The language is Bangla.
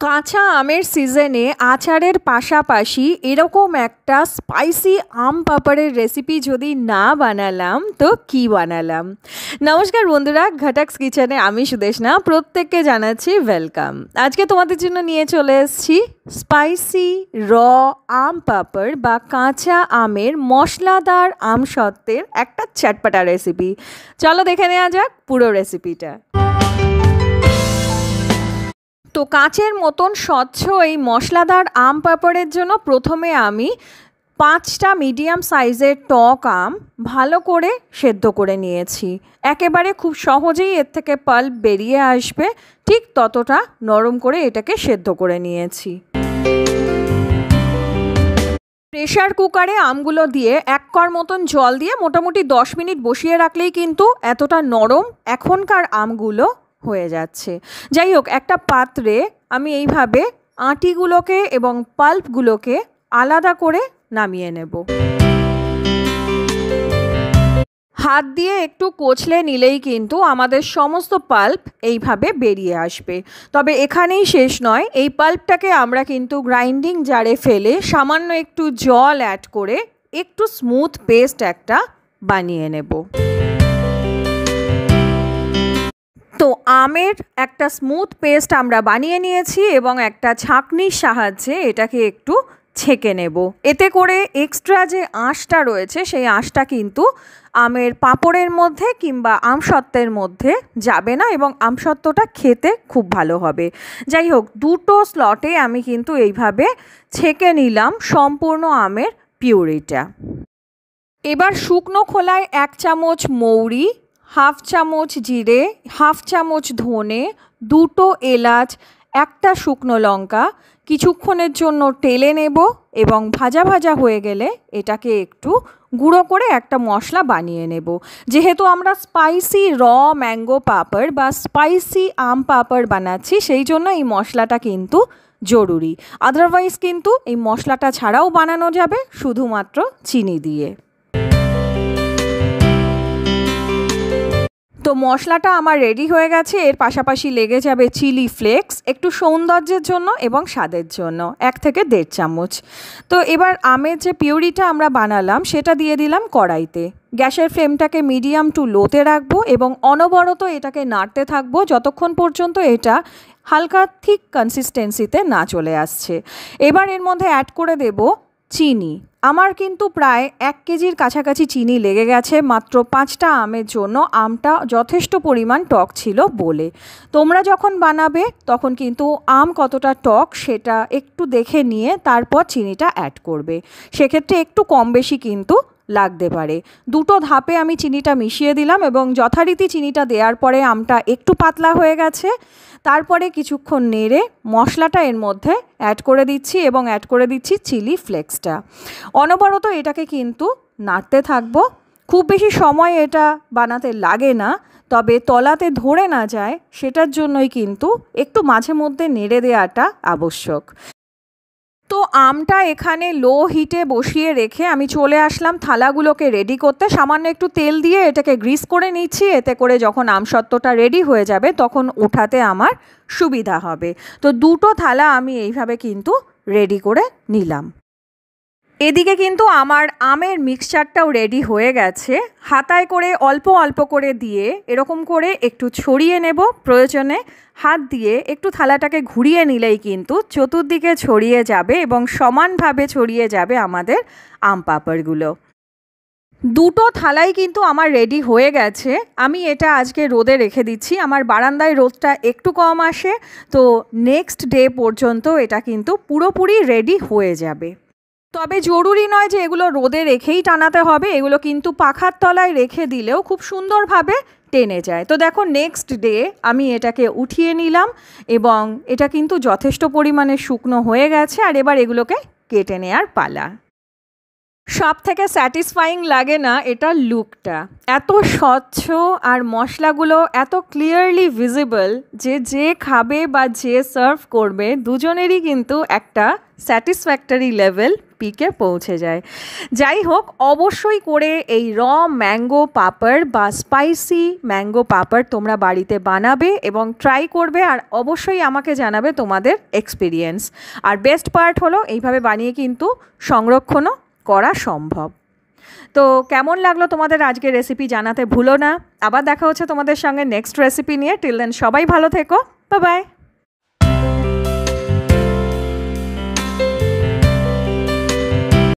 কাঁচা আমের সিজনে আচারের পাশাপাশি এরকম একটা স্পাইসি আম পাঁপড়ের রেসিপি যদি না বানালাম তো কি বানালাম। নমস্কার বন্ধুরা, ঘাটাক্স কিচেনে আমি সুদেশনা প্রত্যেককে জানাচ্ছি ওয়েলকাম। আজকে তোমাদের জন্য নিয়ে চলে এসেছি স্পাইসি র আম পাঁপড় বা কাঁচা আমের মশলাদার আমসত্ত্বের একটা চটপটা রেসিপি। চলো দেখে নেওয়া যাক পুরো রেসিপিটা। তো কাঁচের মতন স্বচ্ছ এই মশলাদার আম পাঁপড়ের জন্য প্রথমে আমি 5টা মিডিয়াম সাইজের টক আম ভালো করে সেদ্ধ করে নিয়েছি। একেবারে খুব সহজেই এর থেকে পাল্প বেরিয়ে আসবে, ঠিক ততটা নরম করে এটাকে সেদ্ধ করে নিয়েছি। প্রেশার কুকারে আমগুলো দিয়ে 1 কড় মতন জল দিয়ে মোটামুটি 10 মিনিট বসিয়ে রাখলেই কিন্তু এতটা নরম এখনকার আমগুলো হয়ে যাচ্ছে। যাই হোক, একটা পাত্রে আমি এইভাবে আঁটিগুলোকে এবং পাল্পগুলোকে আলাদা করে নামিয়ে নেব। হাত দিয়ে একটু কচলে নিলেই কিন্তু আমাদের সমস্ত পাল্প এইভাবে বেরিয়ে আসবে। তবে এখানেই শেষ নয়, এই পাল্পটাকে আমরা কিন্তু গ্রাইন্ডিং জারে ফেলে সামান্য একটু জল অ্যাড করে একটু স্মুথ পেস্ট একটা বানিয়ে নেব। তো আমের একটা স্মুথ পেস্ট আমরা বানিয়ে নিয়েছি এবং একটা ছাঁকনির সাহায্যে এটাকে একটু ছেঁকে নেব। এতে করে এক্সট্রা যে আঁশটা রয়েছে সেই আঁশটা কিন্তু আমের পাঁপড়ের মধ্যে কিংবা আমসত্ত্বের মধ্যে যাবে না এবং আমসত্ত্বটা খেতে খুব ভালো হবে। যাই হোক, 2টো স্লটে আমি কিন্তু এইভাবে ছেঁকে নিলাম সম্পূর্ণ আমের পিউরিটা। এবার শুকনো খোলায় 1 চামচ মৌরি, 1/2 চামচ জিরে, 1/2 চামচ ধনে, 2টো এলাচ, 1টা শুকনো লঙ্কা কিছুক্ষণের জন্য টেলে নেব এবং ভাজা ভাজা হয়ে গেলে এটাকে একটু গুঁড়ো করে একটা মশলা বানিয়ে নেব। যেহেতু আমরা স্পাইসি র ম্যাঙ্গো পাঁপড় বা স্পাইসি আম পাঁপড় বানাচ্ছি, সেই জন্য এই মশলাটা কিন্তু জরুরি। আদারওয়াইজ কিন্তু এই মশলাটা ছাড়াও বানানো যাবে শুধুমাত্র চিনি দিয়ে। তো মশলাটা আমার রেডি হয়ে গেছে। এর পাশাপাশি লেগে যাবে চিলি ফ্লেক্স একটু সৌন্দর্যের জন্য এবং স্বাদের জন্য 1 থেকে 1.5 চামচ। তো এবার আমের যে পিউরিটা আমরা বানালাম সেটা দিয়ে দিলাম কড়াইতে। গ্যাসের ফ্লেমটাকে মিডিয়াম টু লোতে রাখবো এবং অনবরত এটাকে নাড়তে থাকবো যতক্ষণ পর্যন্ত এটা হালকা থিক কনসিস্টেন্সিতে না চলে আসছে। এবার এর মধ্যে অ্যাড করে দেব চিনি। আমার কিন্তু প্রায় 1 কেজির কাছাকাছি চিনি লেগে গেছে মাত্র 5টা আমের জন্য। আমটা যথেষ্ট পরিমাণ টক ছিল বলে। তোমরা যখন বানাবে তখন কিন্তু আম কতটা টক সেটা একটু দেখে নিয়ে তারপর চিনিটা অ্যাড করবে। সেক্ষেত্রে একটু কম বেশি কিন্তু লাগতে পারে। 2টো ধাপে আমি চিনিটা মিশিয়ে দিলাম এবং যথারীতি চিনিটা দেওয়ার পরে আমটা একটু পাতলা হয়ে গেছে। তারপরে কিছুক্ষণ নেড়ে মশলাটা এর মধ্যে অ্যাড করে দিচ্ছি এবং অ্যাড করে দিচ্ছি চিলি ফ্লেক্সটা। অনবরত এটাকে কিন্তু নাড়তে থাকবো। খুব বেশি সময় এটা বানাতে লাগে না, তবে তলাতে ধরে না যায় সেটার জন্যই কিন্তু একটু মাঝে মধ্যে নেড়ে দেওয়াটা আবশ্যক। তো আমটা এখানে লো হিটে বসিয়ে রেখে আমি চলে আসলাম থালাগুলোকে রেডি করতে। সামান্য একটু তেল দিয়ে এটাকে গ্রিস করে নিচ্ছি, এতে করে যখন আমসত্ত্বটা রেডি হয়ে যাবে তখন ওঠাতে আমার সুবিধা হবে। তো 2টো থালা আমি এইভাবে কিন্তু রেডি করে নিলাম। এদিকে কিন্তু আমার আমের মিক্সচারটাও রেডি হয়ে গেছে। হাতায় করে অল্প অল্প করে দিয়ে এরকম করে একটু ছড়িয়ে নেব। প্রয়োজনে হাত দিয়ে একটু থালাটাকে ঘুরিয়ে নিলেই কিন্তু চতুর্দিকে ছড়িয়ে যাবে এবং সমানভাবে ছড়িয়ে যাবে আমাদের আম পাঁপড়গুলো। 2টো থালাই কিন্তু আমার রেডি হয়ে গেছে। আমি এটা আজকে রোদে রেখে দিচ্ছি। আমার বারান্দায় রোদটা একটু কম আসে, তো নেক্সট ডে পর্যন্ত এটা কিন্তু পুরোপুরি রেডি হয়ে যাবে। তবে জরুরি নয় যে এগুলো রোদে রেখেই টানাতে হবে, এগুলো কিন্তু পাখার তলায় রেখে দিলেও খুব সুন্দরভাবে টেনে যায়। তো দেখো, নেক্সট ডে আমি এটাকে উঠিয়ে নিলাম এবং এটা কিন্তু যথেষ্ট পরিমাণে শুকনো হয়ে গেছে। আর এবার এগুলোকে কেটে নেওয়ার পালা। সব থেকে স্যাটিসফাইং লাগে না এটার লুকটা, এত স্বচ্ছ আর মশলাগুলো এত ক্লিয়ারলি ভিজিবল যে যে খাবে বা যে সার্ভ করবে দুজনেরই কিন্তু একটা স্যাটিসফ্যাক্টরি লেভেল পিকে পৌঁছে যায়। যাই হোক, অবশ্যই করে এই ম্যাঙ্গো পাপড় বা স্পাইসি ম্যাঙ্গো পাপড় তোমরা বাড়িতে বানাবে এবং ট্রাই করবে, আর অবশ্যই আমাকে জানাবে তোমাদের এক্সপিরিয়েন্স। আর বেস্ট পার্ট হলো এইভাবে বানিয়ে কিন্তু সংরক্ষণও করা সম্ভব। তো কেমন লাগলো তোমাদের আজকের রেসিপি জানাতে ভুলো না। আবার দেখা হচ্ছে তোমাদের সঙ্গে নেক্সট রেসিপি নিয়ে। টিল দেন সবাই ভালো থেকো, বাই বাই।